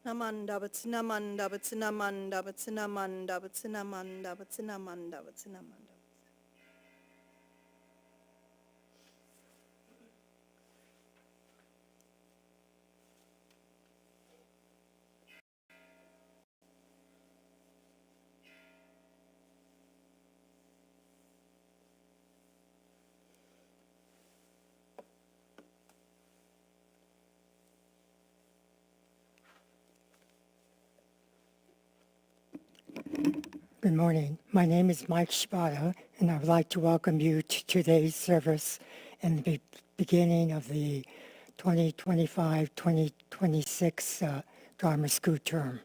Namanda Batsinamanda Batsinamanda Batsinamanda Batsinamanda Batsinamanda Batsinamanda. Good morning. My name is Mike Shibata, and I would like to welcome you to today's service in the beginning of the 2025-2026 Dharma School term.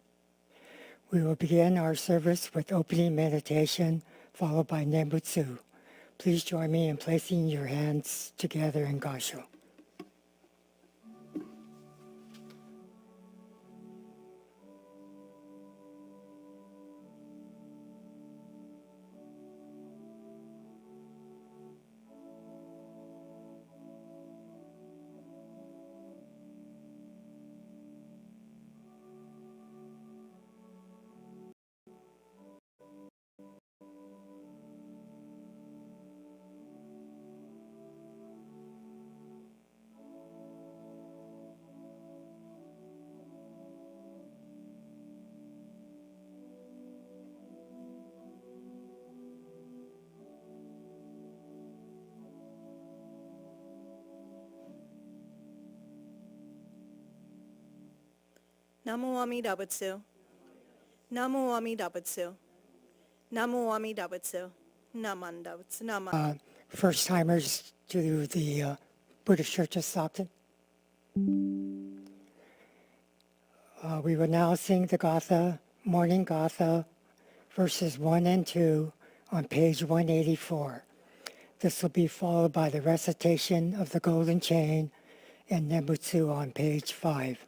We will begin our service with opening meditation, followed by Nembutsu. Please join me in placing your hands together in Gassho. Namo Amida Butsu. Namo Amida Butsu. Namo Amida Butsu. Namanda Batsinamanda. First timers to the Buddhist Church of Stockton. We will now sing the Gatha, Morning Gatha, verses 1 and 2 on page 184. This will be followed by the recitation of the Golden Chain and Nembutsu on page 5.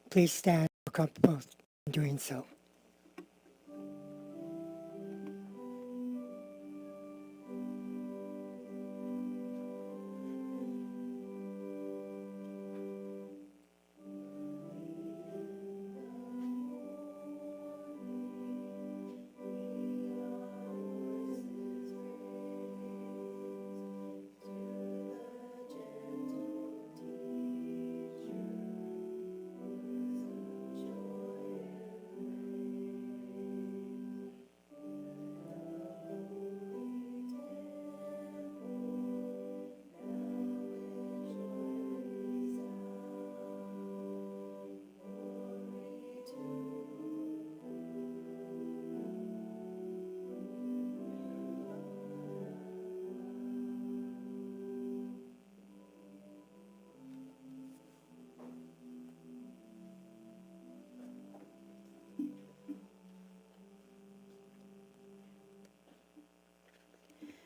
Please stand if you're comfortable in doing so.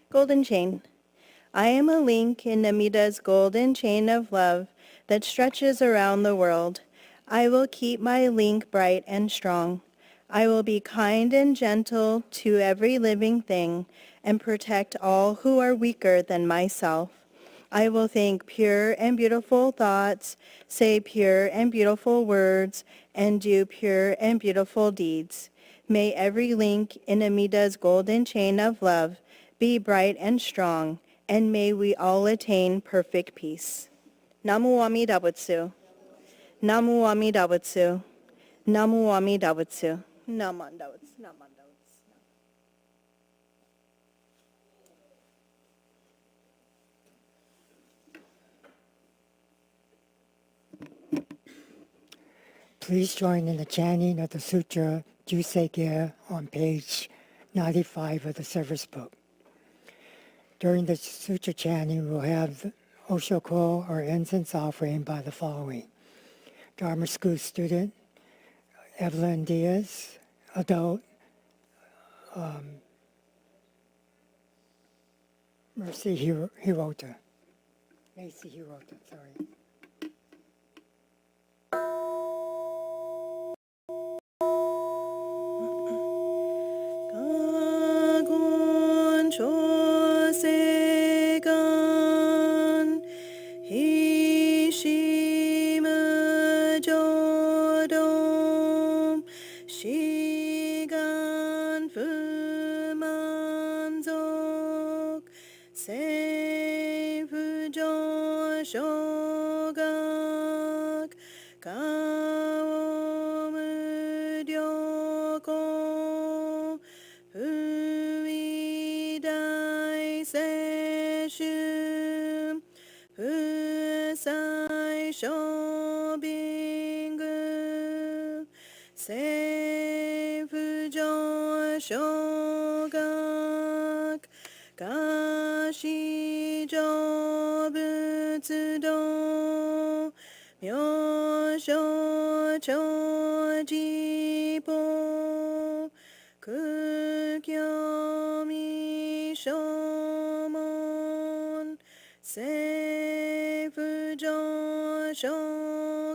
Golden Chain. I am a link in Namida's golden chain of love that stretches around the world. I will keep my link bright and strong. I will be kind and gentle to every living thing and protect all who are weaker than myself. I will think pure and beautiful thoughts, say pure and beautiful words, and do pure and beautiful deeds. May every link in Amida's golden chain of love be bright and strong, and may we all attain perfect peace. Namu Amida Butsu. Namu Amida Butsu. Namu Amida Butsu. Namanda Butsu. Namanda Butsu. Please join in the chanting of the Sutra Jusei on page 95 of the service book. During the Sutra chanting, we'll have Oshoko or incense offering by the following: Dharma School student Evelyn Diaz, adult Macy Hirota, sorry. Gagon Chosegan Hishima Jodo 小学顔無良子不意大接種不採小便具政府上小学菓子成仏道妙正長寺法苦行未正門政府上小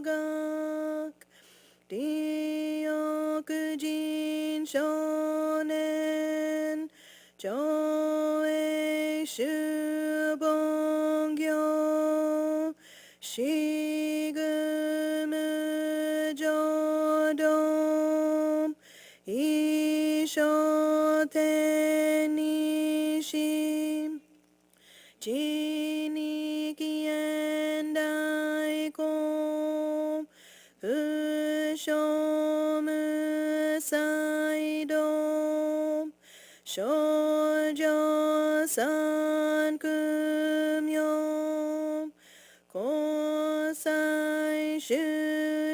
学利欲人少年上映修本業しぐむ浄土一生天にし地に起現代行不祥無才道少女三苦名交際集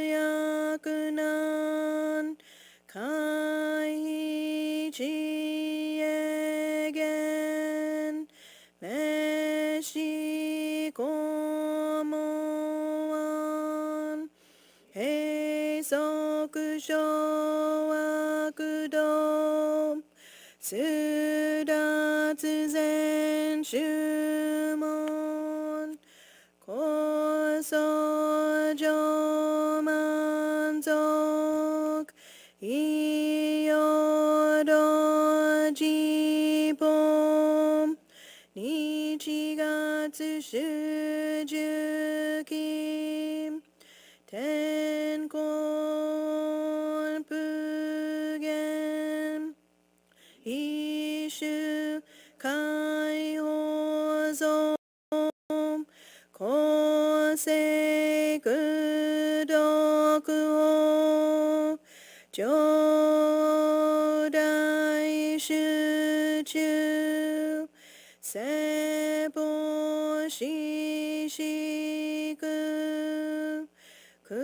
約難回避知恵言滅し公門閉塞小悪道通達全宗門高僧上満足異様道寺本日月主十金天根普賢一種解放尊公正功徳を上大集中説法ししく供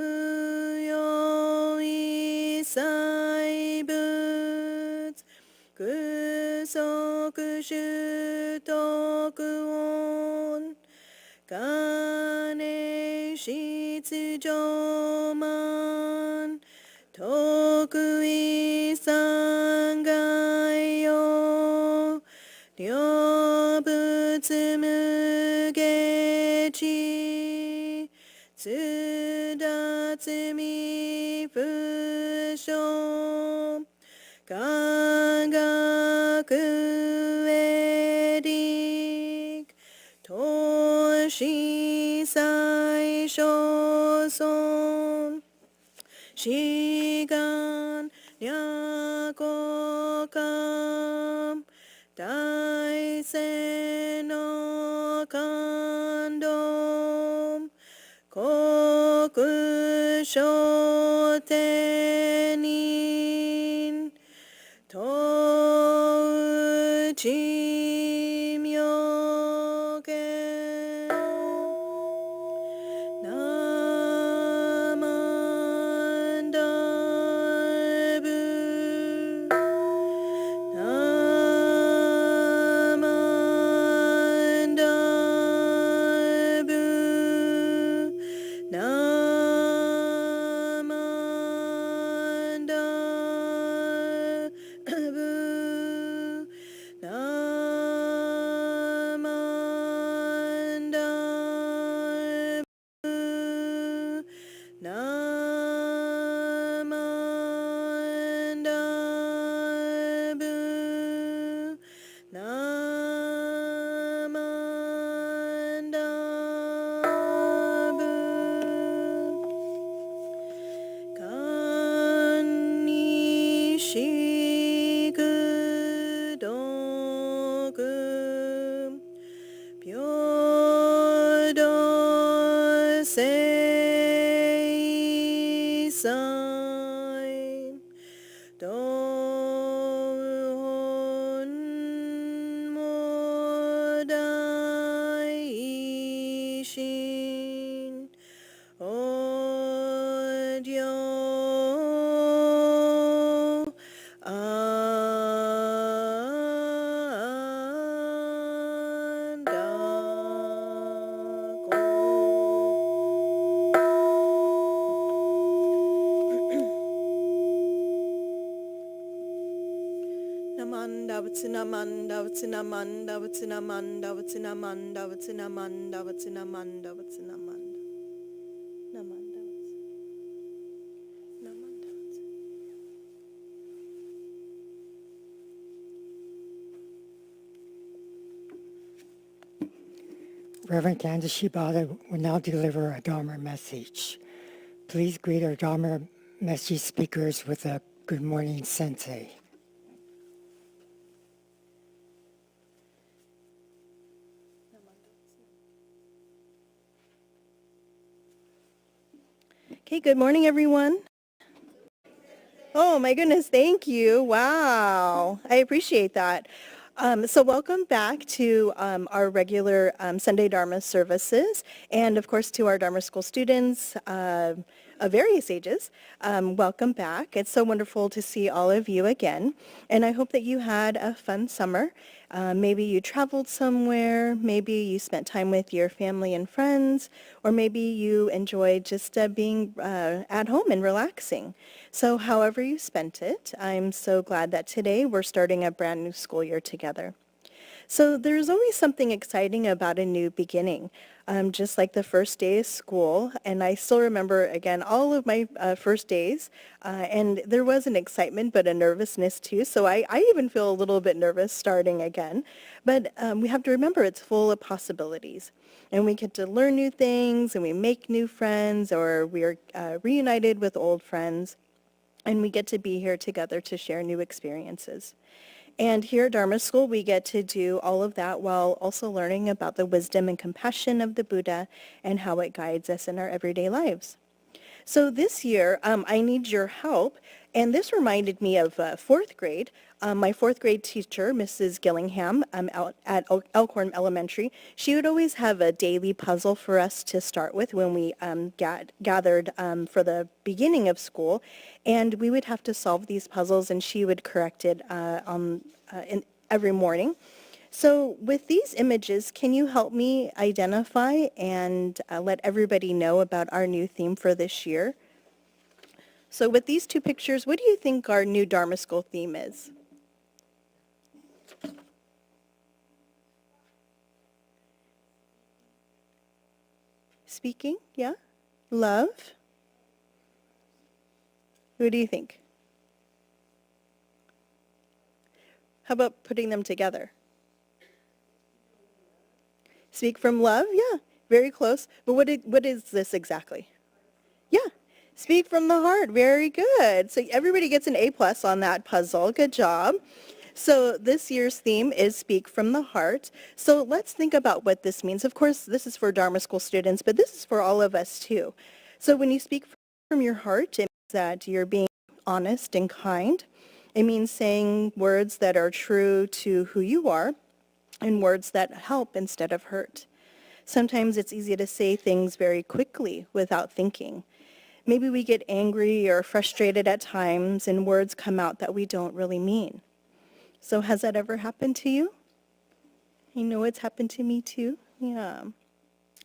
養一切仏具足習徳音金質上満得意三害用両仏無下知通達未不詳感覚エディック投資最小尊志願略感大聖の感動国書天人とうち妙見ナマンダブナマンダブナマンダ sign. Don mo dai shin. Odyo Namanda Vatsinamanda Vatsinamanda Vatsinamanda Vatsinamanda Vatsinamanda Vatsinamanda Vatsinamanda Namanda Namanda Reverend Candace Shibata will now deliver a Dharma message. Please greet our Dharma message speakers with a good morning sensei. Okay, good morning, everyone. Oh, my goodness, thank you. Wow, I appreciate that. So welcome back to our regular Sunday Dharma services, and of course to our Dharma School students of various ages. Welcome back. It's so wonderful to see all of you again, and I hope that you had a fun summer. Maybe you traveled somewhere, maybe you spent time with your family and friends, or maybe you enjoyed just being at home and relaxing. So however you spent it, I'm so glad that today we're starting a brand new school year together. So there's always something exciting about a new beginning, just like the first day of school. And I still remember, again, all of my first days. And there was an excitement, but a nervousness too. So I even feel a little bit nervous starting again. But we have to remember it's full of possibilities. And we get to learn new things, and we make new friends, or we are reunited with old friends. And we get to be here together to share new experiences. And here at Dharma School, we get to do all of that while also learning about the wisdom and compassion of the Buddha and how it guides us in our everyday lives. So this year, I need your help, and this reminded me of fourth grade. My fourth grade teacher, Mrs. Gillingham, out at Elkhorn Elementary, she would always have a daily puzzle for us to start with when we gathered for the beginning of school, and we would have to solve these puzzles, and she would correct it every morning. So with these images, can you help me identify and let everybody know about our new theme for this year? So with these two pictures, what do you think our new Dharma School theme is? Speaking, yeah? Love? What do you think? How about putting them together? Speak from love? Yeah, very close. But what is this exactly? Yeah, speak from the heart. Very good. So everybody gets an A+ on that puzzle. Good job. So this year's theme is Speak from the Heart. So let's think about what this means. Of course, this is for Dharma School students, but this is for all of us too. So when you speak from your heart, it means that you're being honest and kind. It means saying words that are true to who you are and words that help instead of hurt. Sometimes it's easy to say things very quickly without thinking. Maybe we get angry or frustrated at times and words come out that we don't really mean. So has that ever happened to you? You know it's happened to me too. Yeah.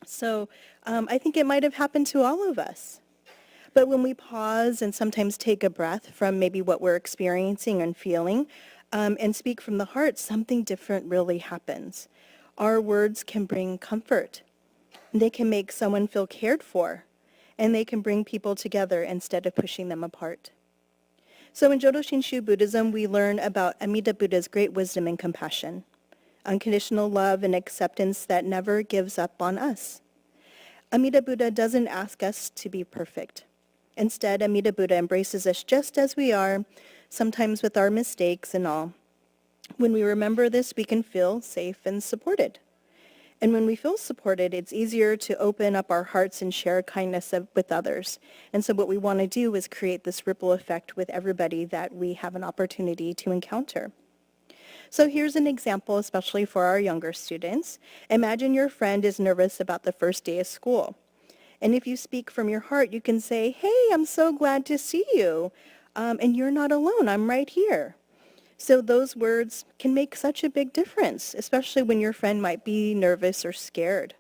So I think it might have happened to all of us. But when we pause and sometimes take a breath from maybe what we're experiencing and feeling and speak from the heart, something different really happens. Our words can bring comfort. They can make someone feel cared for, and they can bring people together instead of pushing them apart. So in Jodo Shinshu Buddhism, we learn about Amida Buddha's great wisdom and compassion, unconditional love and acceptance that never gives up on us. Amida Buddha doesn't ask us to be perfect. Instead, Amida Buddha embraces us just as we are, sometimes with our mistakes and all. When we remember this, we can feel safe and supported. And when we feel supported, it's easier to open up our hearts and share kindness with others. And so what we want to do is create this ripple effect with everybody that we have an opportunity to encounter. So here's an example, especially for our younger students. Imagine your friend is nervous about the first day of school. And if you speak from your heart, you can say, hey, I'm so glad to see you. And you're not alone. I'm right here. So those words can make such a big difference, especially when your friend might be nervous or scared.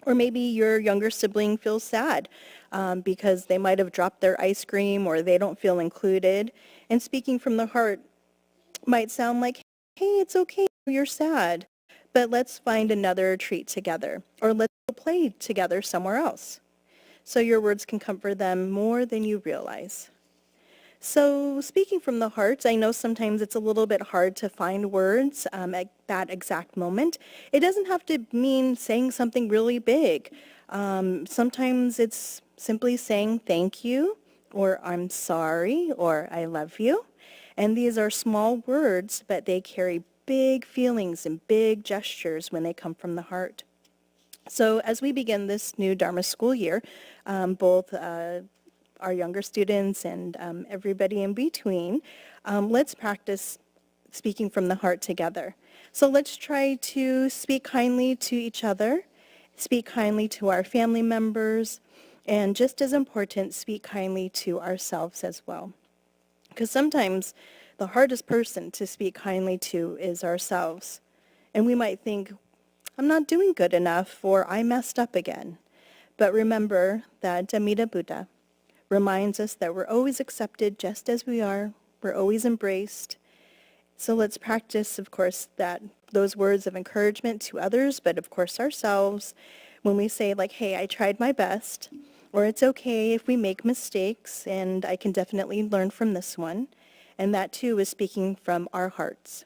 Or maybe your younger sibling feels sad because they might have dropped their ice cream or they don't feel included. And speaking from the heart might sound like, hey, it's okay, you're sad, but let's find another treat together, or let's go play together somewhere else. So your words can comfort them more than you realize. So speaking from the heart, I know sometimes it's a little bit hard to find words at that exact moment. It doesn't have to mean saying something really big. Sometimes it's simply saying thank you, or I'm sorry, or I love you. And these are small words, but they carry big feelings and big gestures when they come from the heart. So as we begin this new Dharma school year, both our younger students and everybody in between, let's practice speaking from the heart together. So let's try to speak kindly to each other, speak kindly to our family members, and just as important, speak kindly to ourselves as well. Because sometimes the hardest person to speak kindly to is ourselves. And we might think, I'm not doing good enough, or I messed up again. But remember that Amida Buddha reminds us that we're always accepted just as we are. We're always embraced. So let's practice, of course, those words of encouragement to others, but of course ourselves, when we say like, hey, I tried my best, or it's okay if we make mistakes, and I can definitely learn from this one. And that too is speaking from our hearts.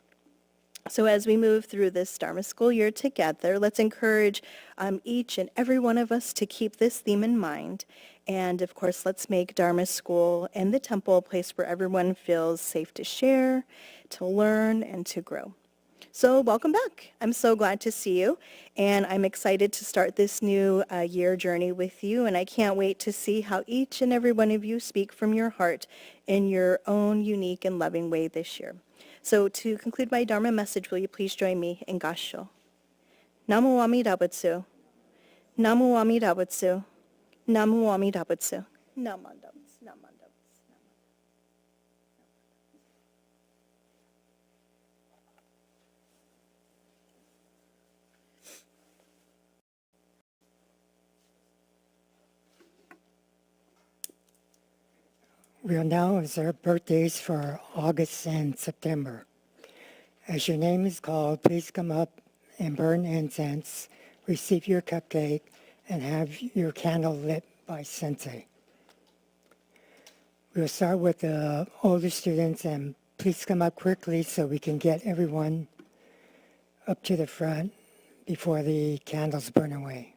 So as we move through this Dharma school year together, let's encourage each and every one of us to keep this theme in mind. And of course, let's make Dharma school and the temple a place where everyone feels safe to share, to learn, and to grow. So welcome back. I'm so glad to see you, and I'm excited to start this new year journey with you, and I can't wait to see how each and every one of you speak from your heart in your own unique and loving way this year. So to conclude my Dharma message, will you please join me in Gassho? Namo Amida Butsu. Namo Amida Butsu. Namo Amida Butsu. Namanda Butsu. Namanda Butsu. We'll now observe birthdays for August and September. As your name is called, please come up and burn incense, receive your cupcake, and have your candle lit by Sensei. We'll start with the older students, and please come up quickly so we can get everyone up to the front before the candles burn away.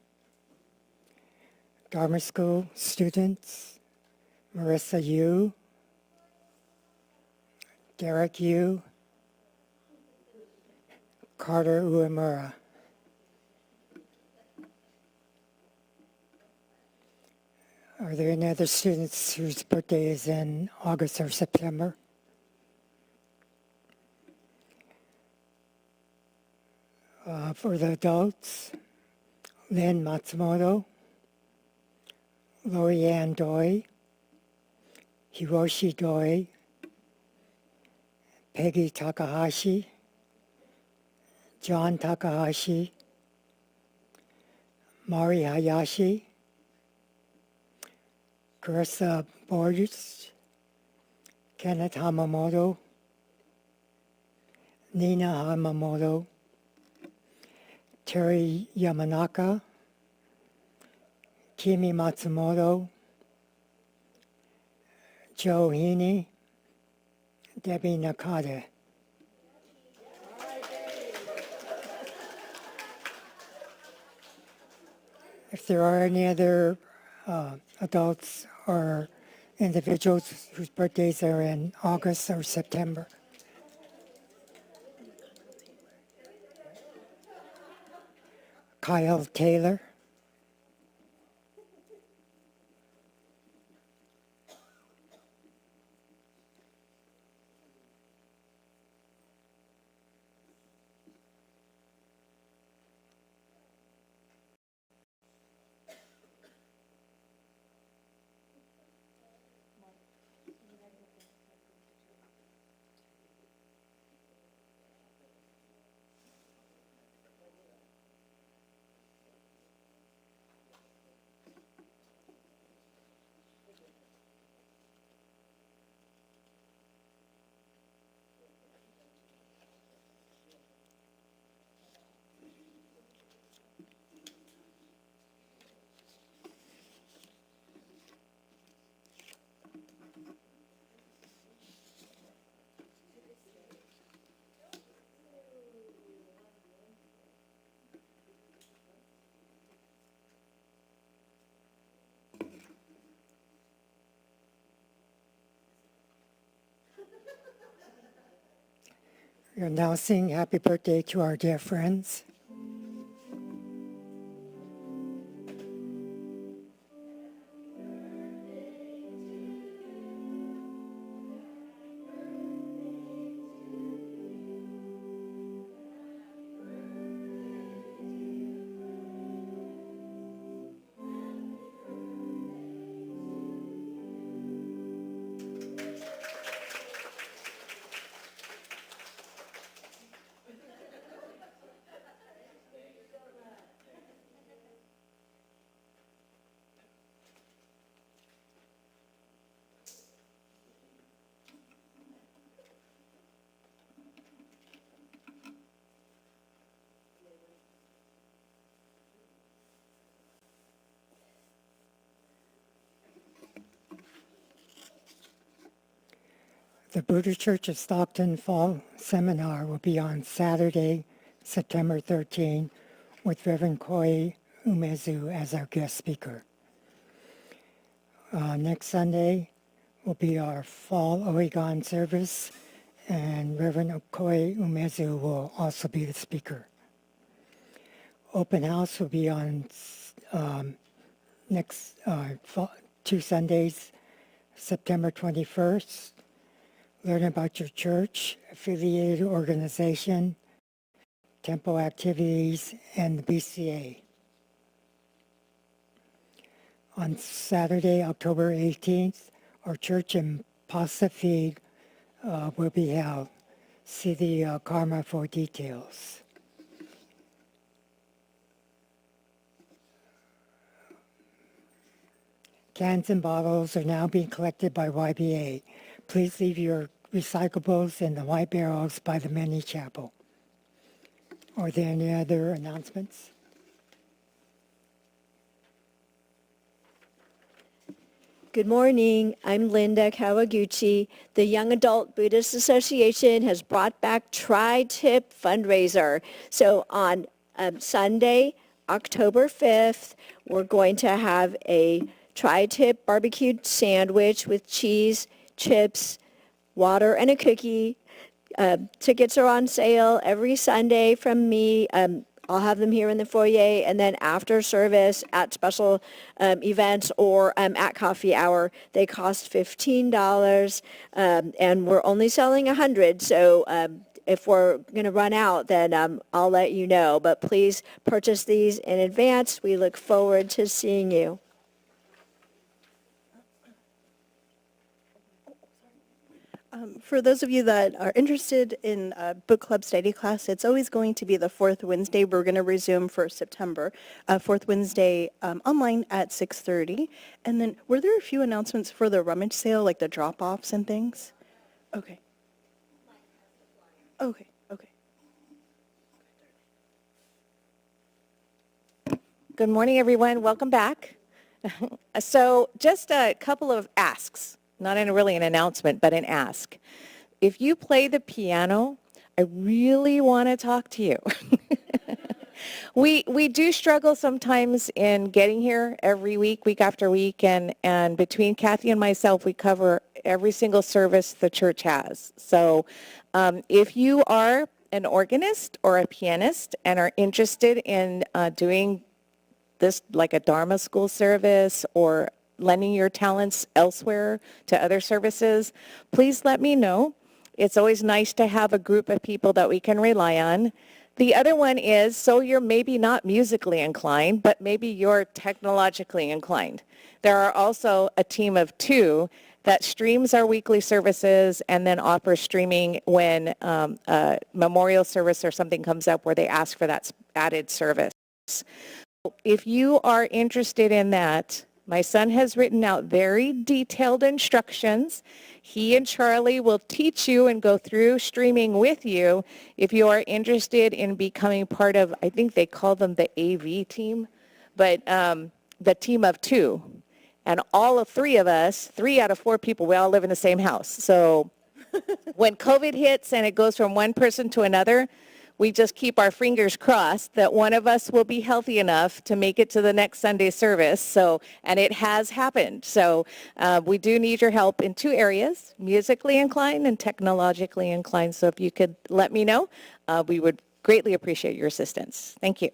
Dharma School students, Marissa Yu, Derek Yu, Carter Uemura. Are there any other students whose birthday is in August or September? For the adults, Lynn Matsumoto, Lorianne Doi, Hiroshi Doi, Peggy Takahashi, John Takahashi, Mari Hayashi, Carissa Borges, Kenneth Hamamoto, Nina Hamamoto, Terry Yamanaka, Kimi Matsumoto, Joe Heaney, Debbie Nakade. If there are any other adults or individuals whose birthdays are in August or September. Kyle Taylor. We are now singing happy birthday to our dear friends. The Buddha Church of Stockton Fall Seminar will be on Saturday, September 13, with Reverend Koi Umezu as our guest speaker. Next Sunday will be our Fall Oregon service, and Reverend Koi Umezu will also be the speaker. Open house will be on next 2 Sundays, September 21st. Learn about your church, affiliated organization, temple activities, and the BCA. On Saturday, October 18th, our church in Pacific will be held. See the Karma for details. Cans and bottles are now being collected by YBA. Please leave your recyclables in the white barrels by the mini chapel. Are there any other announcements? Good morning. I'm Linda Kawaguchi. The Young Adult Buddhist Association has brought back Tri-Tip fundraiser. So on Sunday, October 5th, we're going to have a Tri-Tip barbecued sandwich with cheese, chips, water, and a cookie. Tickets are on sale every Sunday from me. I'll have them here in the foyer, and then after service at special events or at coffee hour, they cost $15, and we're only selling 100. So if we're going to run out, then I'll let you know. But please purchase these in advance. We look forward to seeing you. For those of you that are interested in book club study class, it's always going to be the fourth Wednesday. We're going to resume for September, fourth Wednesday online at 6:30. And then were there a few announcements for the rummage sale, like the drop-offs and things? Okay. Okay, okay. Good morning, everyone. Welcome back. So just a couple of asks, not really an announcement, but an ask. If you play the piano, I really want to talk to you. We do struggle sometimes in getting here every week, week after week, and between Kathy and myself, we cover every single service the church has. So if you are an organist or a pianist and are interested in doing this like a Dharma school service or lending your talents elsewhere to other services, please let me know. It's always nice to have a group of people that we can rely on. The other one is, so you're maybe not musically inclined, but maybe you're technologically inclined. There are also a team of 2 that streams our weekly services and then offers streaming when a memorial service or something comes up where they ask for that added service. If you are interested in that, my son has written out very detailed instructions. He and Charlie will teach you and go through streaming with you if you are interested in becoming part of, I think they call them the AV team, but the team of 2. And all of 3 of us, 3 out of 4 people, we all live in the same house. So when COVID hits and it goes from one person to another, we just keep our fingers crossed that one of us will be healthy enough to make it to the next Sunday service. So, and it has happened. So we do need your help in 2 areas, musically inclined and technologically inclined. So if you could let me know, we would greatly appreciate your assistance. Thank you.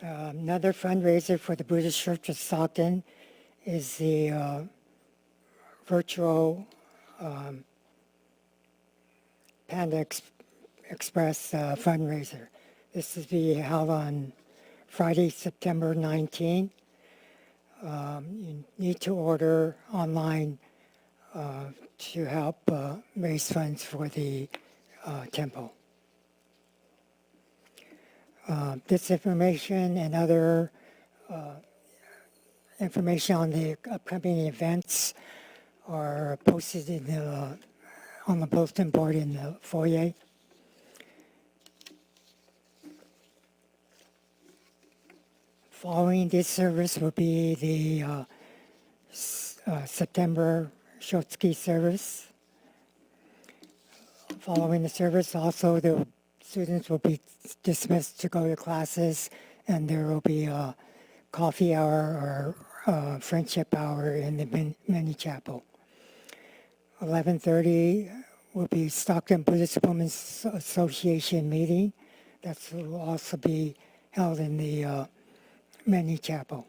Another fundraiser for the Buddhist Church of Stockton is the virtual Panda Express fundraiser. This is to be held on Friday, September 19. You need to order online to help raise funds for the temple. This information and other information on the upcoming events are posted in on the bulletin board in the foyer. Following this service will be the September Shotsuki service. Following the service, also the students will be dismissed to go to classes, and there will be a coffee hour or friendship hour in the mini chapel. 11:30 will be Stockton Buddhist Women's Association meeting. That will also be held in the mini chapel.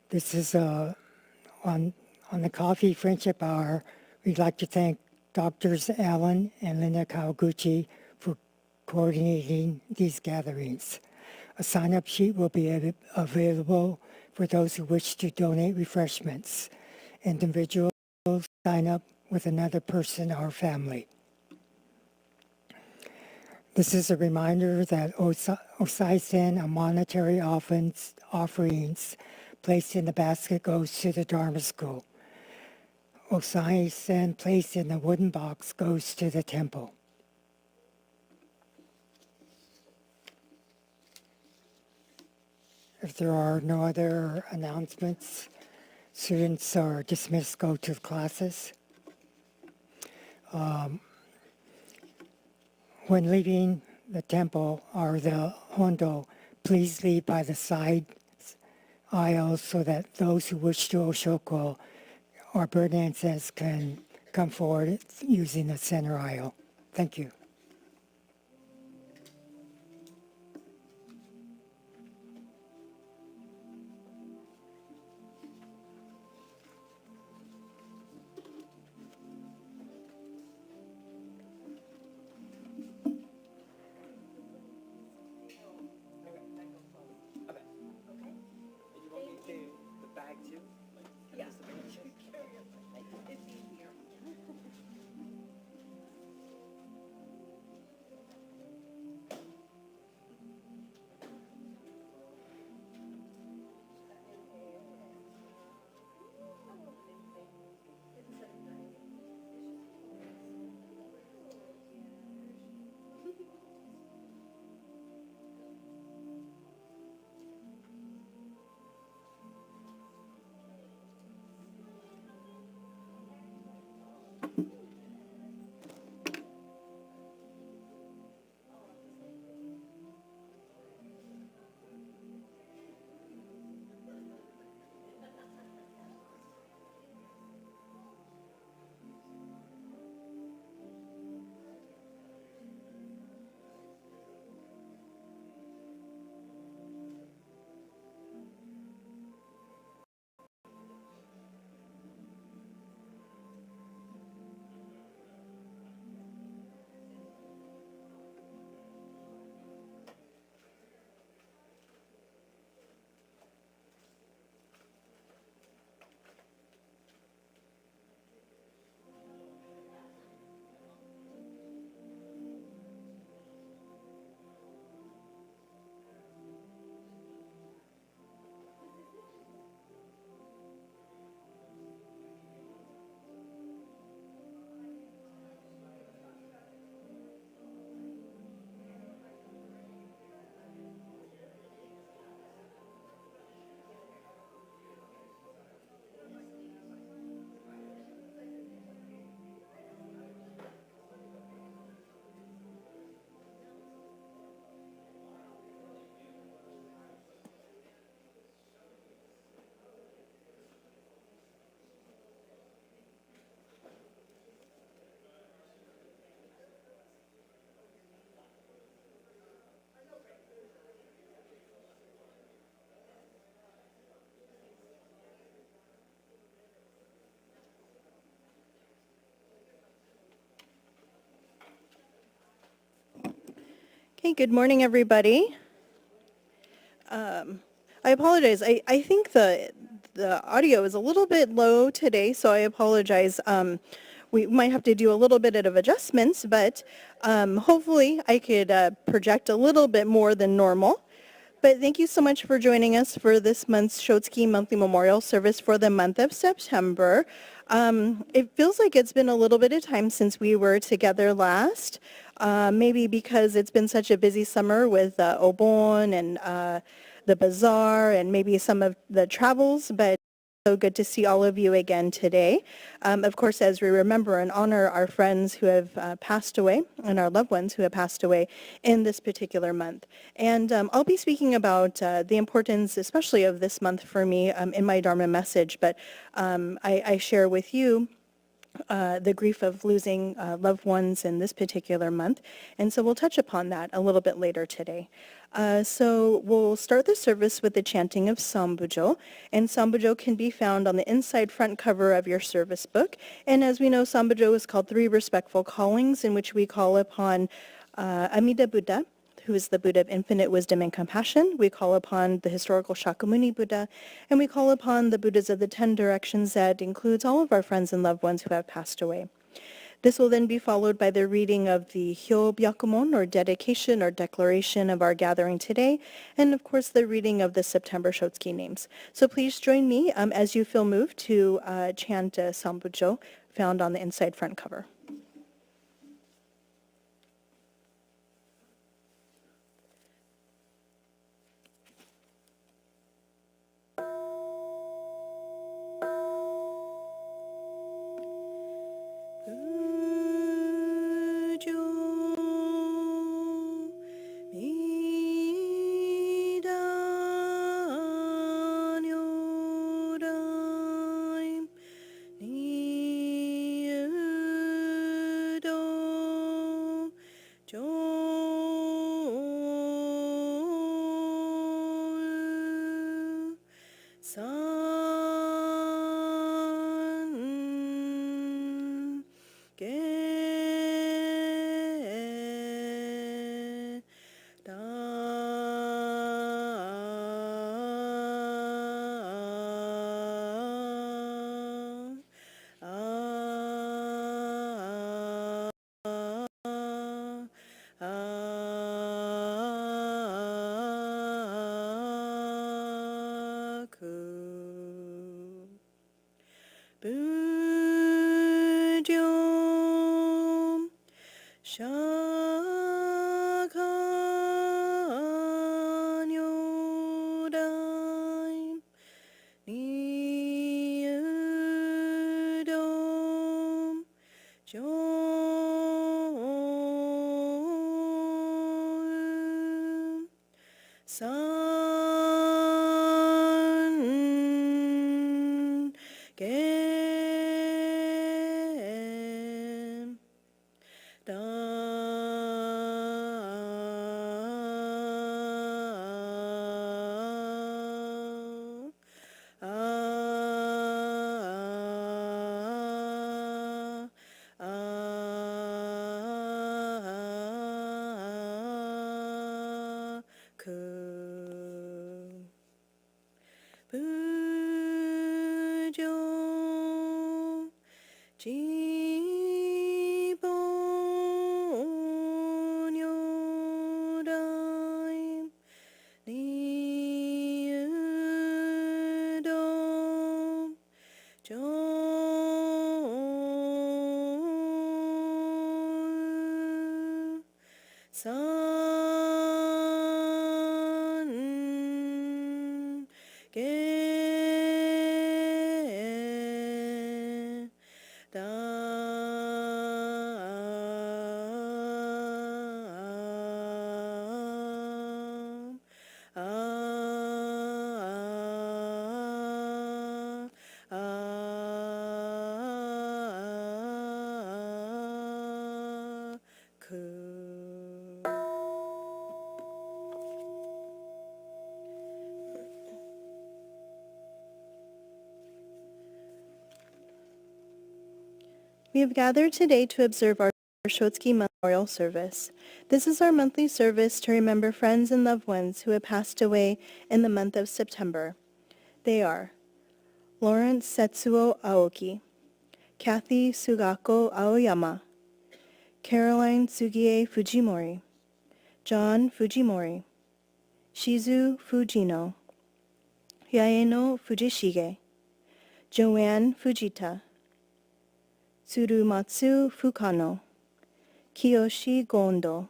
This is on the coffee friendship hour. We'd like to thank Doctors Allen and Linda Kawaguchi for coordinating these gatherings. A sign-up sheet will be available for those who wish to donate refreshments. Individuals sign up with another person or family. This is a reminder that Osai-sen, a monetary offerings placed in the basket, goes to the Dharma school. Osai-sen placed in the wooden box goes to the temple. If there are no other announcements, students are dismissed, go to classes. When leaving the temple or the hondo, please leave by the side aisles so that those who wish to oshoko or burn incense can come forward using the center aisle. Thank you. Hey, good morning, everybody. I apologize. I think the audio is a little bit low today, so I apologize. We might have to do a little bit of adjustments, but hopefully I could project a little bit more than normal. But thank you so much for joining us for this month's Shotsuki Monthly Memorial Service for the month of September. It feels like it's been a little bit of time since we were together last, maybe because it's been such a busy summer with Obon and the bazaar and maybe some of the travels, but so good to see all of you again today. Of course, as we remember and honor our friends who have passed away and our loved ones who have passed away in this particular month. And I'll be speaking about the importance, especially of this month for me in my Dharma message, but I share with you the grief of losing loved ones in this particular month. And so we'll touch upon that a little bit later today. So we'll start the service with the chanting of Sambujo. And Sambujo can be found on the inside front cover of your service book. And as we know, Sambujo is called Three Respectful Callings, in which we call upon Amida Buddha, who is the Buddha of infinite wisdom and compassion. We call upon the historical Shakyamuni Buddha, and we call upon the Buddhas of the 10 directions that includes all of our friends and loved ones who have passed away. This will then be followed by the reading of the Hyo-byakumon, or dedication or declaration of our gathering today, and of course the reading of the September Shotsuki names. So please join me as you feel moved to chant Sambujo, found on the inside front cover. We have gathered today to observe our Shotsuki month memorial service. This is our monthly service to remember friends and loved ones who have passed away in the month of September. They are Lawrence Setsuo Aoki, Kathy Sugako Aoyama, Caroline Sugie Fujimori, John Fujimori, Shizu Fujino, Yaeno Fujishige, Joanne Fujita, Tsurumatsu Fukano, Kiyoshi Gondo,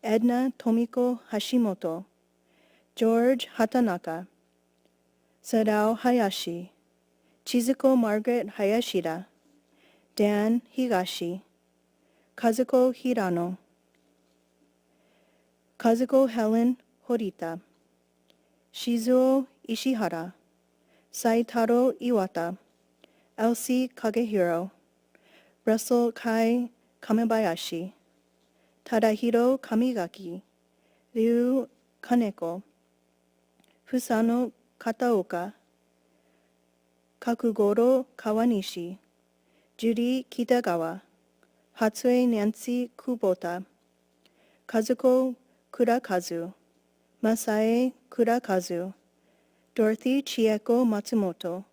Edna Tomiko Hashimoto, George Hatanaka, Sadao Hayashi, Chizuko Margaret Hayashida, Dan Higashi, Kazuko Hirano, Kazuko Helen Horita, Shizuo Ishihara, Saitaro Iwata, Elsie Kagehiro, Russell Kai Kamebayashi, Tadahiro Kamigaki, Ryu Kaneko, Fusano Kataoka, Kakugoro Kawanishi, Judy Kitagawa, Hatsue Nancy Kubota, Kazuko Kurakazu, Masae Kurakazu, Dorothy Chieko Matsumoto,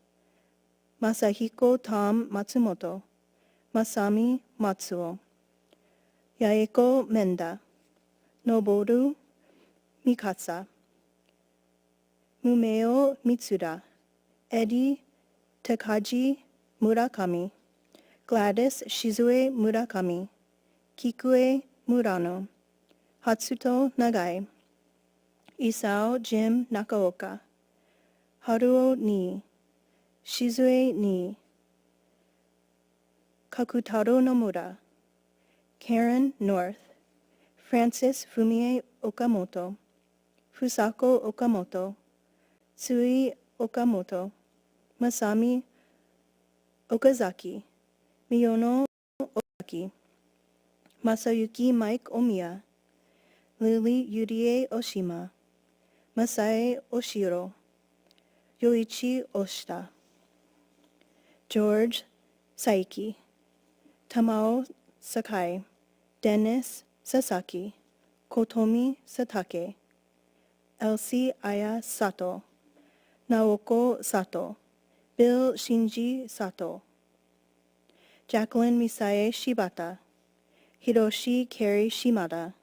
Masahiko Tom Matsumoto, Masami Matsuo, Yaeko Menda, Noboru Mikasa, Mumeo Mitsuda, Eddie Takaji Murakami, Gladys Shizue Murakami, Kikue Murano, Hatsuto Nagai, Isao Jim Nakaoka, Haruo Ni, Shizue Ni, Kakutaro Nomura, Karen North, Francis Fumie Okamoto, Fusako Okamoto, Tsui Okamoto, Masami Okazaki, Miyono Okaki, Masayuki Mike Omiya, Lily Yurie Oshima, Masae Oshiro, Yoichi Oshita, George Saiki, Tamao Sakai, Dennis Sasaki, Kotomi Satake, Elsie Aya Sato, Naoko Sato, Bill Shinji Sato, Jacqueline Misae Shibata, Hiroshi Kari Shimada,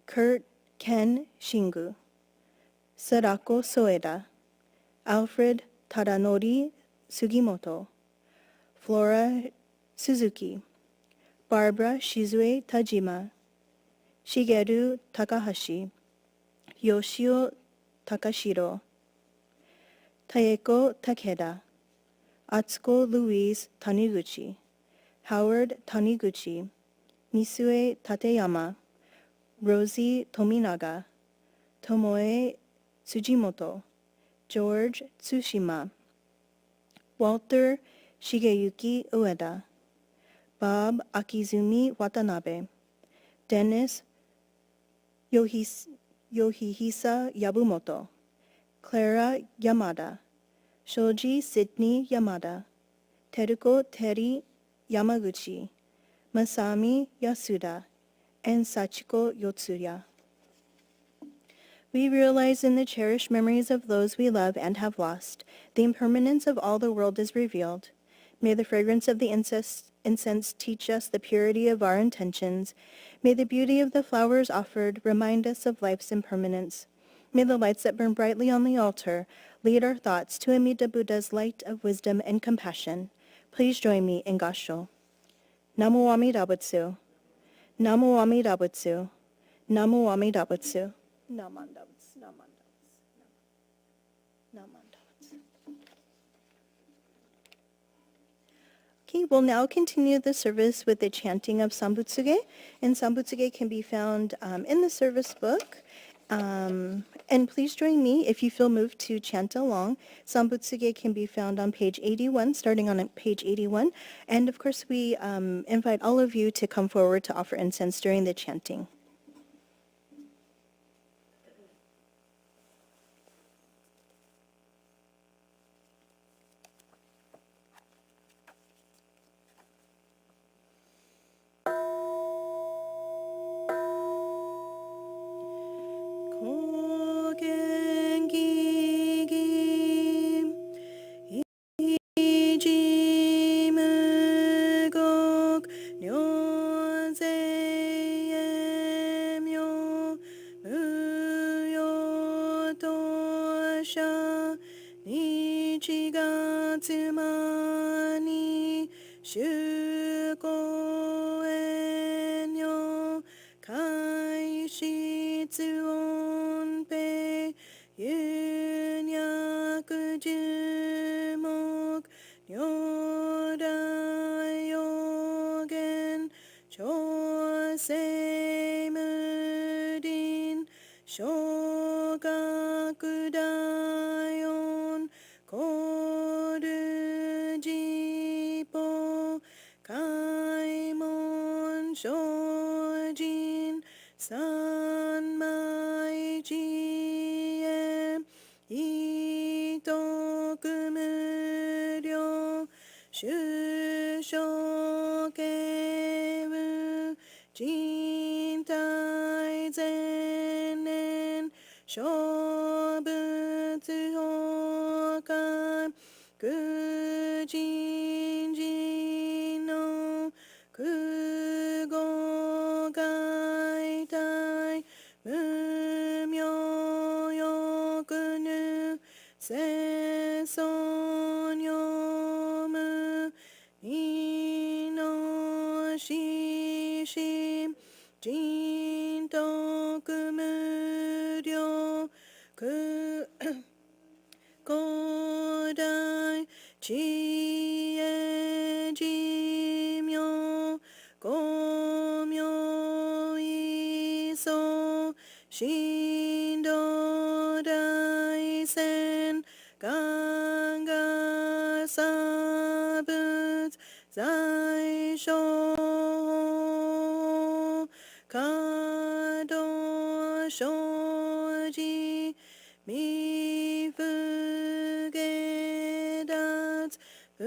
Kurt Ken Shingu, Sadako Soeda, Alfred Tadanori Sugimoto, Flora Suzuki, Barbara Shizue Tajima, Shigeru Takahashi, Yoshio Takashiro, Taeko Takeda, Atsuko Louise Taniguchi, Howard Taniguchi, Misue Tateyama, Rosie Tominaga, Tomoe Tsujimoto, George Tsushima, Walter Shigeyuki Ueda, Bob Akizumi Watanabe, Dennis Yohihisa Yabumoto, Clara Yamada, Shoji Sydney Yamada, Teruko Teri Yamaguchi, Masami Yasuda, and Sachiko Yotsuya. We realize in the cherished memories of those we love and have lost, the impermanence of all the world is revealed. May the fragrance of the incense teach us the purity of our intentions. May the beauty of the flowers offered remind us of life's impermanence. May the lights that burn brightly on the altar lead our thoughts to Amida Buddha's light of wisdom and compassion. Please join me in Gassho. Namo Amida Butsu. Namo Amida Butsu. Namo Amida Butsu. Namandabutsu. Namandabutsu. Namandabutsu. Okay, we'll now continue the service with the chanting of Sambutsuge, and Sambutsuge can be found in the service book. And please join me if you feel moved to chant along. Sambutsuge can be found on page 81, starting on page 81. And of course, we invite all of you to come forward to offer incense during the chanting. 者日が妻に主公園よ開室音平有脈樹木如来予言小生無林小学大音コルジポ開門精進三昧智恵意徳無量主生慶無人体前年小仏崩壊苦人人の苦語外体無明欲ぬ世尊読む二の四心人徳無量古代知恵寿命五明意相神道大仙ガンガサ仏在所可動生じ未不下脱不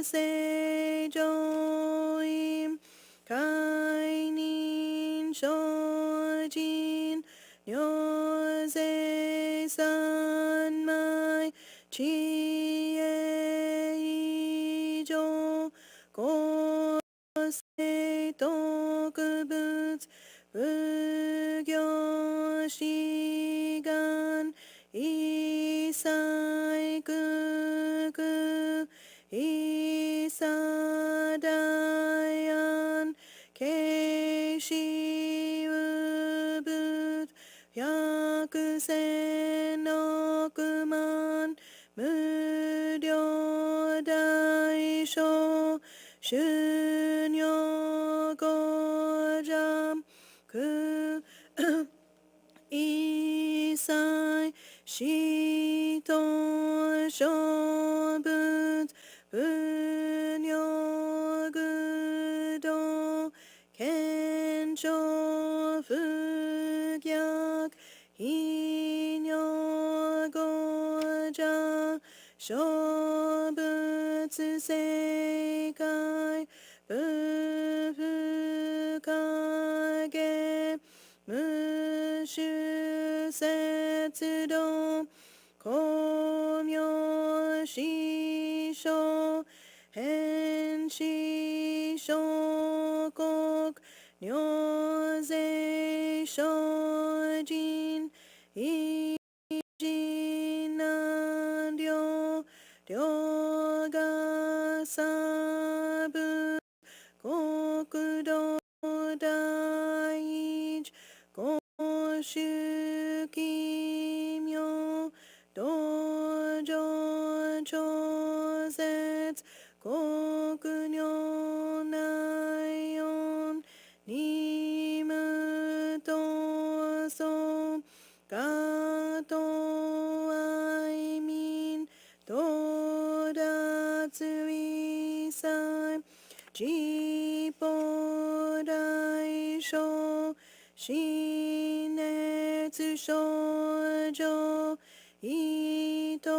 正上因解任精進如世三昧知恵以上公正徳仏仏行志願一切空空一切大安慶始無仏百千億万無量大小修行五邪苦一切死と小仏不尿愚道賢重不逆非尿五邪小仏世界不不影無種節道光明師匠変師小国如税精進一人難量量が差分国土第一公衆奇妙道場超絶国如内音二無闘争加藤愛民到達一切自法大小心熱症状意図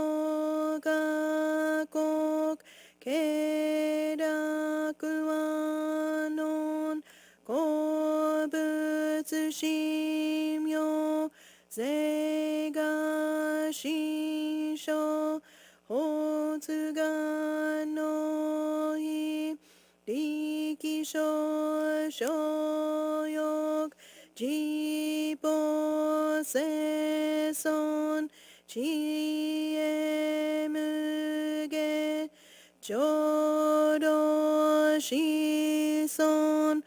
が国経絡和の鉱物神妙税が心象発がの日力小小欲自母生存知恵無限浄土子孫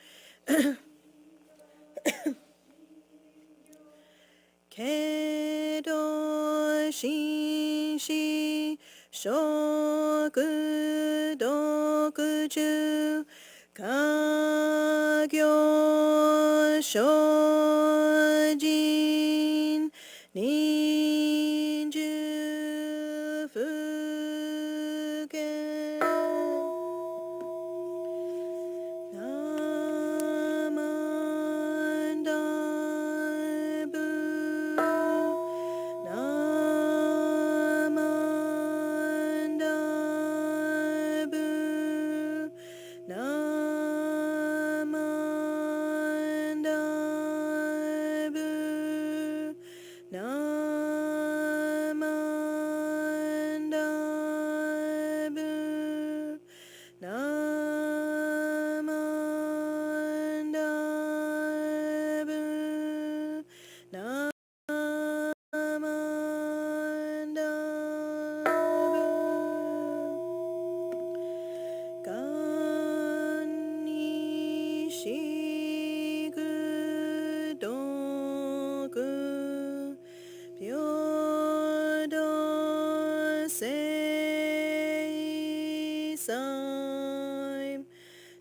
けど心子食読中家業精進忍術福建ナマンダブナマンダブナマンダブナマンダブナマンダブナマンダブがんにしぐどく平等聖祭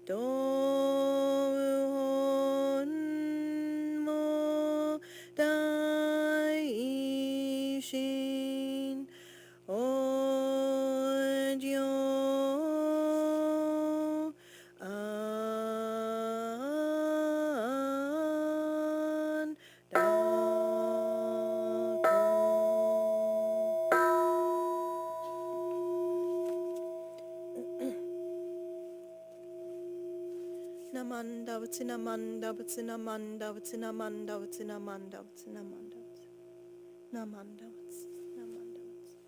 道本も大心往生安楽ナマンダブツナマンダブツナマンダブツナマンダブツナマンダブツナマンダブツナマンダブツナマンダブツ。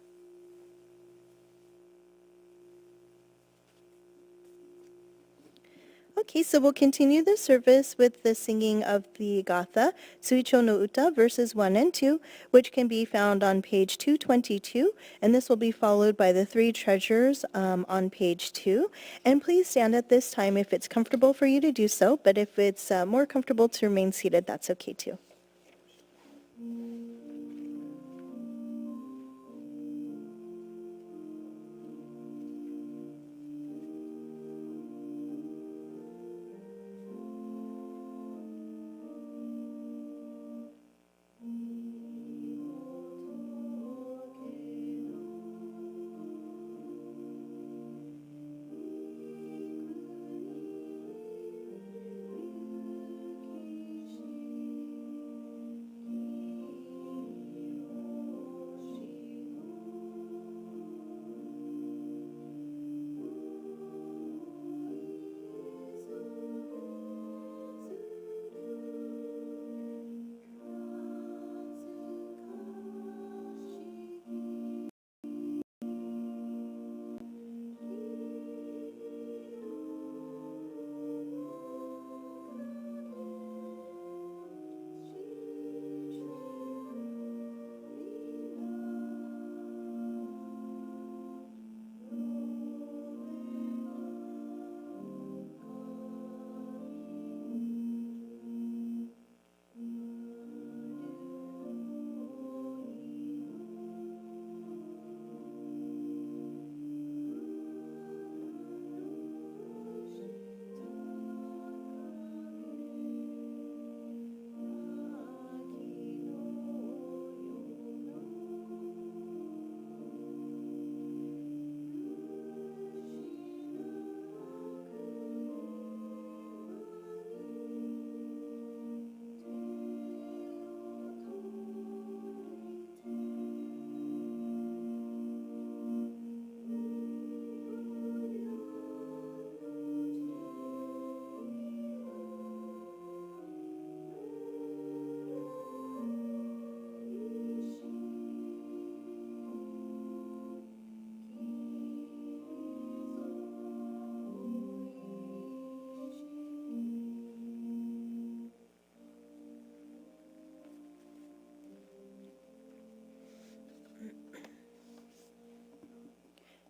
Okay, so we'll continue the service with the singing of the Gatha, Suicho no Uta, verses 1 and 2, which can be found on page 222, and this will be followed by the three treasures on page 2. And please stand at this time if it's comfortable for you to do so, but if it's more comfortable to remain seated, that's okay too.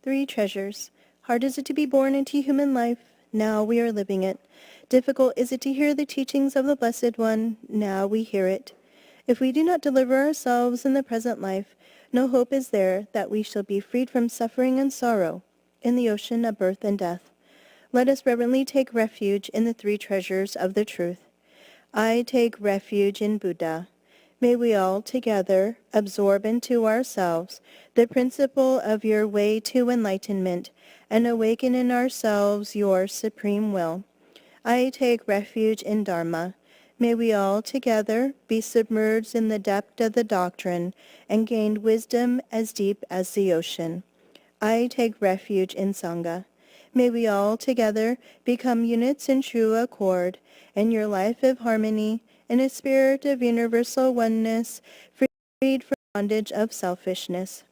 Three treasures. Hard is it to be born into human life. Now we are living it. Difficult is it to hear the teachings of the Blessed One. Now we hear it. If we do not deliver ourselves in the present life, no hope is there that we shall be freed from suffering and sorrow in the ocean of birth and death. Let us reverently take refuge in the three treasures of the truth. I take refuge in Buddha. May we all together absorb into ourselves the principle of your way to enlightenment and awaken in ourselves your supreme will. I take refuge in Dharma. May we all together be submerged in the depth of the doctrine and gain wisdom as deep as the ocean. I take refuge in Sangha. May we all together become units in true accord, in your life of harmony, in a spirit of universal oneness, freed from bondage of selfishness.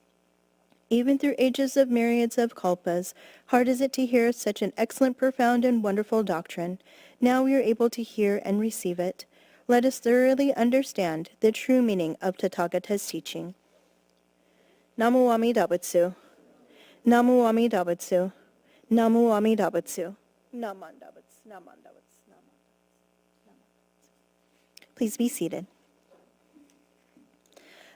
Even through ages of myriads of kalpas, hard is it to hear such an excellent, profound, and wonderful doctrine. Now we are able to hear and receive it. Let us thoroughly understand the true meaning of Tathagata's teaching. Namu Amida Butsu. Namu Amida Butsu. Namu Amida Butsu. Namanda Butsu. Namanda Butsu. Please be seated.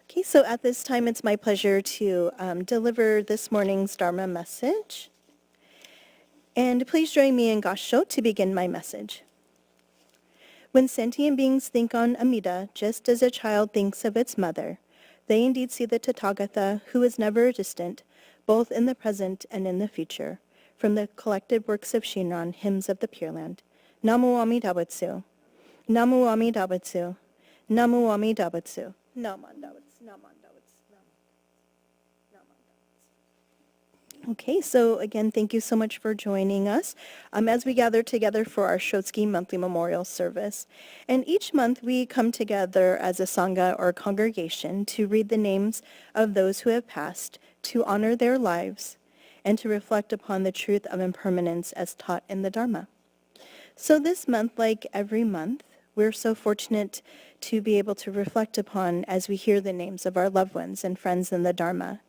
Okay, so at this time, it's my pleasure to deliver this morning's Dharma message. And please join me in Gassho to begin my message. When sentient beings think on Amida, just as a child thinks of its mother, they indeed see the Tathagata, who is never distant, both in the present and in the future, from the collected works of Shinran, hymns of the Pure Land. Namu Amida Butsu. Namu Amida Butsu. Namu Amida Butsu. Namanda Butsu. Okay, so again, thank you so much for joining us as we gather together for our Shotsuki monthly memorial service. And each month we come together as a Sangha or congregation to read the names of those who have passed, to honor their lives, and to reflect upon the truth of impermanence as taught in the Dharma. So this month, like every month, we're so fortunate to be able to reflect upon as we hear the names of our loved ones and friends in the Dharma.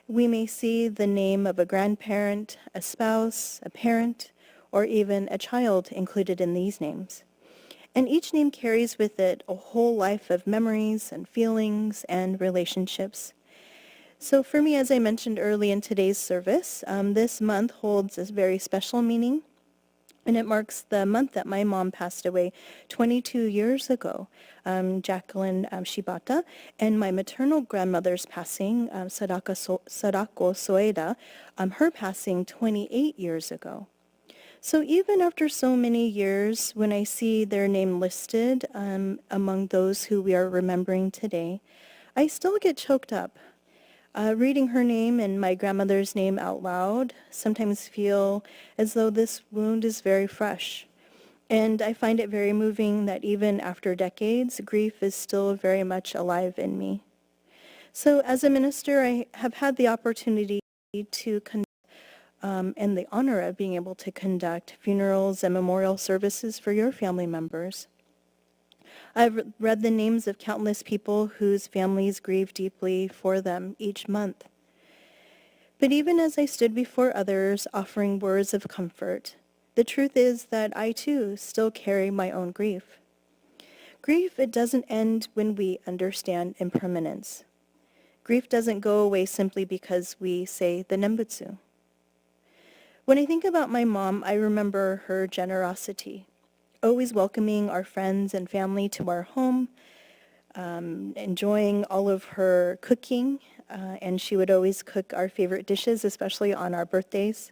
We may see the name of a grandparent, a spouse, a parent, or even a child included in these names. And each name carries with it a whole life of memories and feelings and relationships. So for me, as I mentioned early in today's service, this month holds a very special meaning. And it marks the month that my mom passed away 22 years ago, Jacqueline Shibata, and my maternal grandmother's passing, Sadako Soeda, her passing 28 years ago. So even after so many years, when I see their name listed among those who we are remembering today, I still get choked up. Reading her name and my grandmother's name out loud sometimes feel as though this wound is very fresh. And I find it very moving that even after decades, grief is still very much alive in me. So as a minister, I have had the opportunity to conduct and the honor of being able to conduct funerals and memorial services for your family members. I've read the names of countless people whose families grieve deeply for them each month. But even as I stood before others offering words of comfort, the truth is that I too still carry my own grief. Grief, it doesn't end when we understand impermanence. Grief doesn't go away simply because we say the Nembutsu. When I think about my mom, I remember her generosity, always welcoming our friends and family to our home, enjoying all of her cooking, and she would always cook our favorite dishes, especially on our birthdays,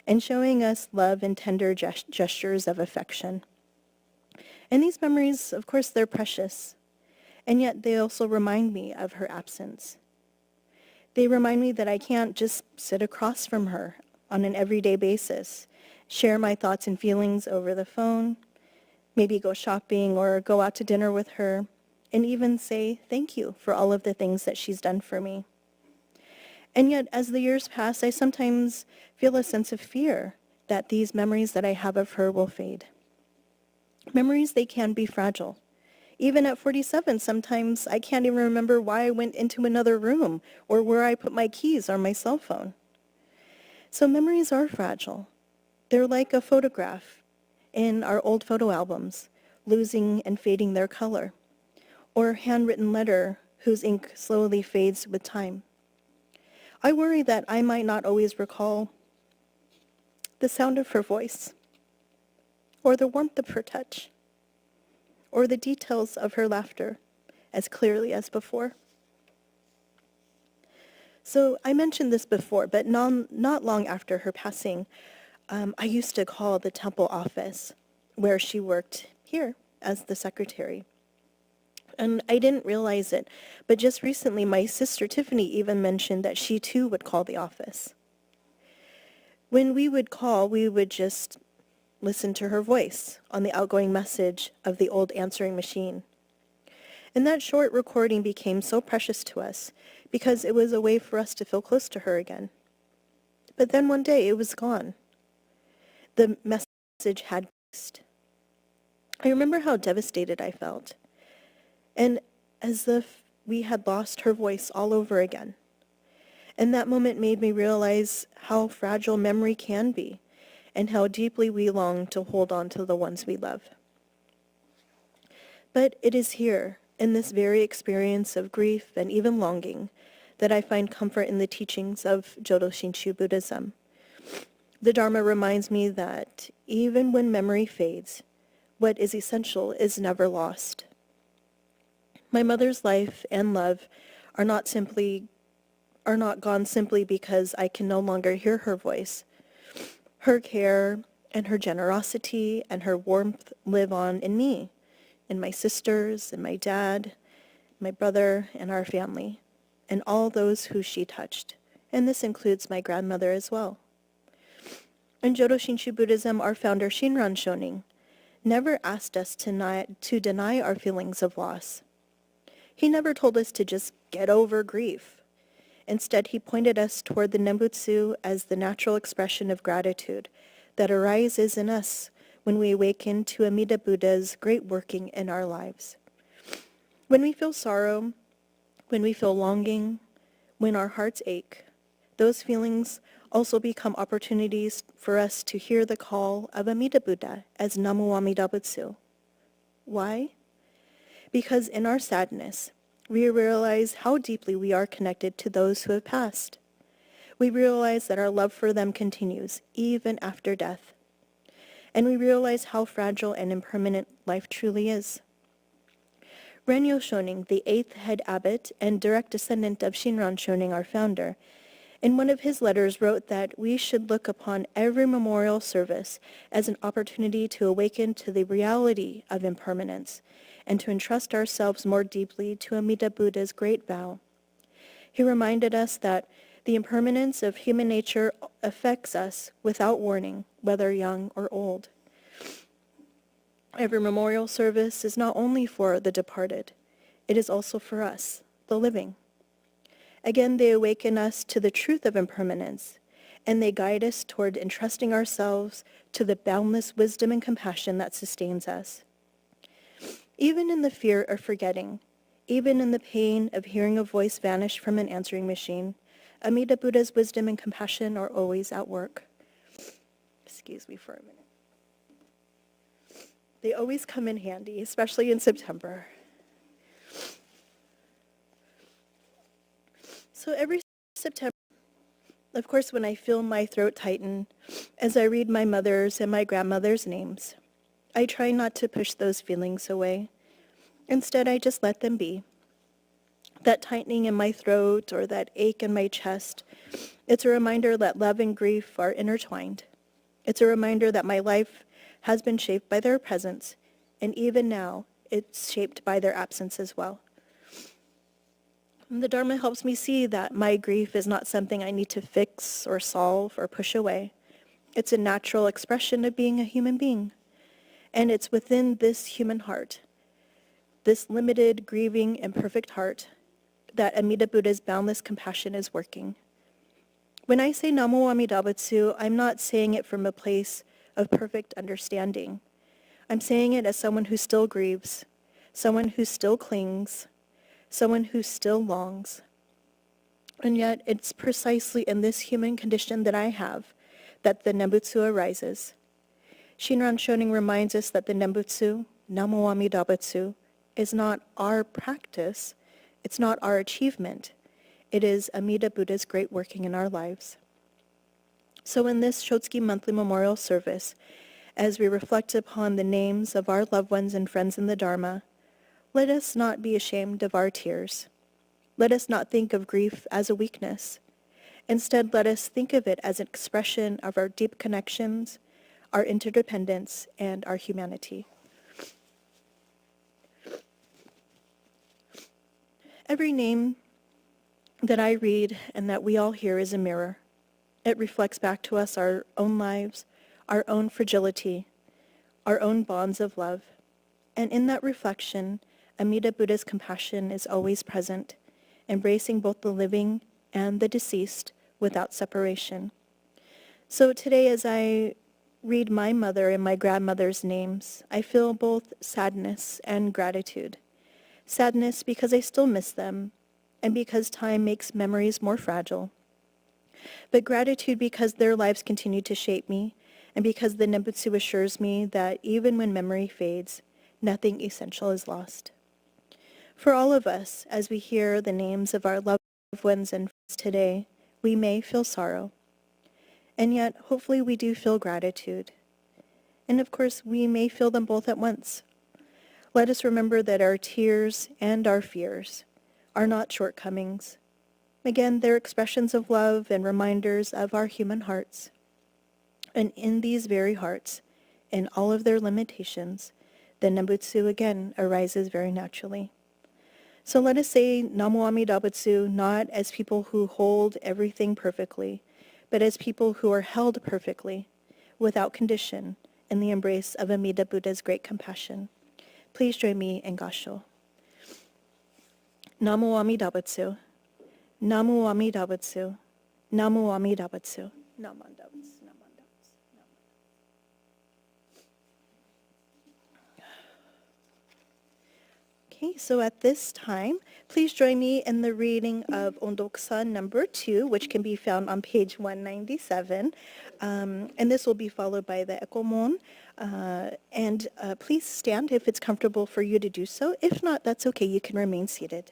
and showing us love and tender gestures of affection. And these memories, of course, they're precious, and yet they also remind me of her absence. They remind me that I can't just sit across from her on an everyday basis, share my thoughts and feelings over the phone, maybe go shopping or go out to dinner with her, and even say thank you for all of the things that she's done for me. And yet, as the years pass, I sometimes feel a sense of fear that these memories that I have of her will fade. Memories, they can be fragile. Even at 47, sometimes I can't even remember why I went into another room or where I put my keys or my cell phone. So memories are fragile. They're like a photograph in our old photo albums, losing and fading their color, or a handwritten letter whose ink slowly fades with time. I worry that I might not always recall the sound of her voice, or the warmth of her touch, or the details of her laughter as clearly as before. So I mentioned this before, but not long after her passing, I used to call the temple office where she worked here as the secretary. And I didn't realize it, but just recently my sister Tiffany even mentioned that she too would call the office. When we would call, we would just listen to her voice on the outgoing message of the old answering machine. And that short recording became so precious to us because it was a way for us to feel close to her again. But then one day it was gone. The message had ceased. I remember how devastated I felt, and as if we had lost her voice all over again. And that moment made me realize how fragile memory can be and how deeply we long to hold on to the ones we love. But it is here, in this very experience of grief and even longing, that I find comfort in the teachings of Jodo Shinshu Buddhism. The Dharma reminds me that even when memory fades, what is essential is never lost. My mother's life and love are not gone simply because I can no longer hear her voice. Her care and her generosity and her warmth live on in me, in my sisters, and my dad, my brother, and our family, and all those who she touched. And this includes my grandmother as well. In Jodo Shinshu Buddhism, our founder Shinran Shonin never asked us to deny our feelings of loss. He never told us to just get over grief. Instead, he pointed us toward the Nembutsu as the natural expression of gratitude that arises in us when we awaken to Amida Buddha's great working in our lives. When we feel sorrow, when we feel longing, when our hearts ache, those feelings also become opportunities for us to hear the call of Amida Buddha as Namu Amida Butsu. Why? Because in our sadness, we realize how deeply we are connected to those who have passed. We realize that our love for them continues even after death. And we realize how fragile and impermanent life truly is. Renyo Shonin, the 8th head abbot and direct descendant of Shinran Shonin, our founder, in one of his letters wrote that we should look upon every memorial service as an opportunity to awaken to the reality of impermanence and to entrust ourselves more deeply to Amida Buddha's great vow. He reminded us that the impermanence of human nature affects us without warning, whether young or old. Every memorial service is not only for the departed, it is also for us, the living. Again, they awaken us to the truth of impermanence, and they guide us toward entrusting ourselves to the boundless wisdom and compassion that sustains us. Even in the fear of forgetting, even in the pain of hearing a voice vanish from an answering machine, Amida Buddha's wisdom and compassion are always at work. Excuse me for a minute. They always come in handy, especially in September. So every September, of course, when I feel my throat tighten as I read my mother's and my grandmother's names, I try not to push those feelings away. Instead, I just let them be. That tightening in my throat or that ache in my chest, it's a reminder that love and grief are intertwined. It's a reminder that my life has been shaped by their presence, and even now, it's shaped by their absence as well. And the Dharma helps me see that my grief is not something I need to fix or solve or push away. It's a natural expression of being a human being. And it's within this human heart, this limited, grieving, imperfect heart, that Amida Buddha's boundless compassion is working. When I say Namo Amida Butsu, I'm not saying it from a place of perfect understanding. I'm saying it as someone who still grieves, someone who still clings, someone who still longs. And yet it's precisely in this human condition that I have that the Nembutsu arises. Shinran Shonin reminds us that the Nembutsu, Namo Amida Butsu, is not our practice, it's not our achievement. It is Amida Buddha's great working in our lives. So in this Shotsuki monthly memorial service, as we reflect upon the names of our loved ones and friends in the Dharma, let us not be ashamed of our tears. Let us not think of grief as a weakness. Instead, let us think of it as an expression of our deep connections, our interdependence, and our humanity. Every name that I read and that we all hear is a mirror. It reflects back to us our own lives, our own fragility, our own bonds of love. And in that reflection, Amida Buddha's compassion is always present, embracing both the living and the deceased without separation. So today, as I read my mother and my grandmother's names, I feel both sadness and gratitude. Sadness because I still miss them, and because time makes memories more fragile. But gratitude because their lives continue to shape me, and because the Nembutsu assures me that even when memory fades, nothing essential is lost. For all of us, as we hear the names of our loved ones and friends today, we may feel sorrow. And yet, hopefully we do feel gratitude. And of course, we may feel them both at once. Let us remember that our tears and our fears are not shortcomings. Again, they're expressions of love and reminders of our human hearts. And in these very hearts, in all of their limitations, the Nembutsu again arises very naturally. So let us say Namo Amida Butsu not as people who hold everything perfectly, but as people who are held perfectly, without condition, in the embrace of Amida Buddha's great compassion. Please join me in Gassho. Namo Amida Butsu. Namo Amida Butsu. Namo Amida Butsu. Namanda Butsu. Namanda Butsu. Okay, so at this time, please join me in the reading of Ondoksa number 2, which can be found on page 197. And this will be followed by the Ekomon. And please stand if it's comfortable for you to do so. If not, that's okay. You can remain seated.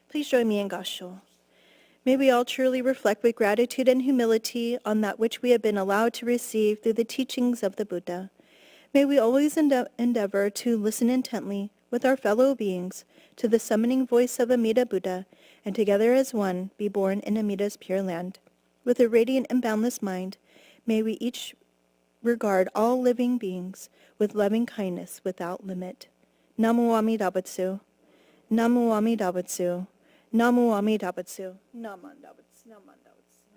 Please join me in Gassho. May we all truly reflect with gratitude and humility on that which we have been allowed to receive through the teachings of the Buddha. May we always endeavor to listen intently with our fellow beings to the summoning voice of Amida Buddha, and together as one be born in Amida's pure land. With a radiant and boundless mind, may we each regard all living beings with loving kindness without limit. Namo Amida Butsu. Namo Amida Butsu. Namo Amida Butsu. Namanda Butsu. Namanda Butsu.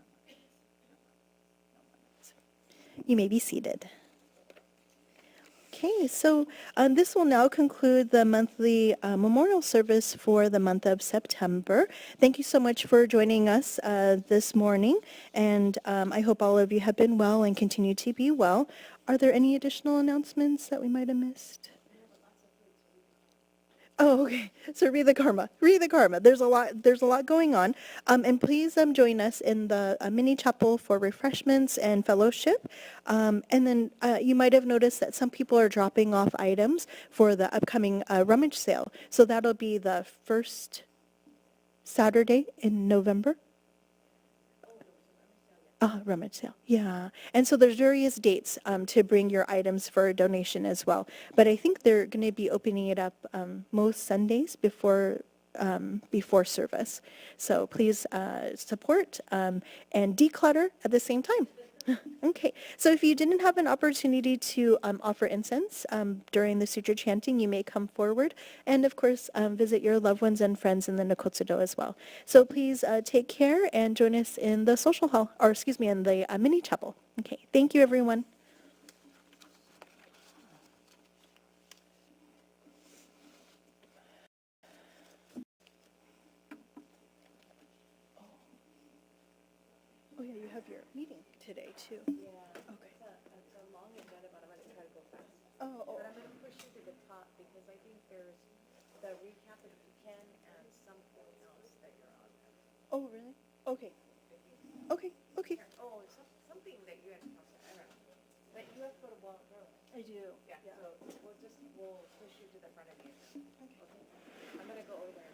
You may be seated. Okay, so this will now conclude the monthly memorial service for the month of September. Thank you so much for joining us this morning, and I hope all of you have been well and continue to be well. Are there any additional announcements that we might have missed? Oh, okay. So read the karma. Read the karma. There's a lot. There's a lot going on. And please join us in the mini chapel for refreshments and fellowship. And then you might have noticed that some people are dropping off items for the upcoming rummage sale. So that'll be the first Saturday in November. Rummage sale. Yeah. And so there's various dates to bring your items for a donation as well. But I think they're going to be opening it up most Sundays before service. So please support and declutter at the same time. Okay, so if you didn't have an opportunity to offer incense during the sutra chanting, you may come forward and, of course, visit your loved ones and friends in the Nakotsudo as well. So please take care and join us in the social hall, or excuse me, in the mini chapel. Okay, thank you, everyone. Oh, yeah, you have your meeting today, too. Yeah. Okay. It's a long agenda, but I'm going to try to go fast. Oh. But I'm going to push you to the top because I think there's the recap if you can and something else that you're on. Oh, really? Okay. Okay. Okay. Oh, something that you had to process. I don't know. But you have to go to Walnut Grove. I do. Yeah. So we'll push you to the front of you. Okay. I'm going to go over there.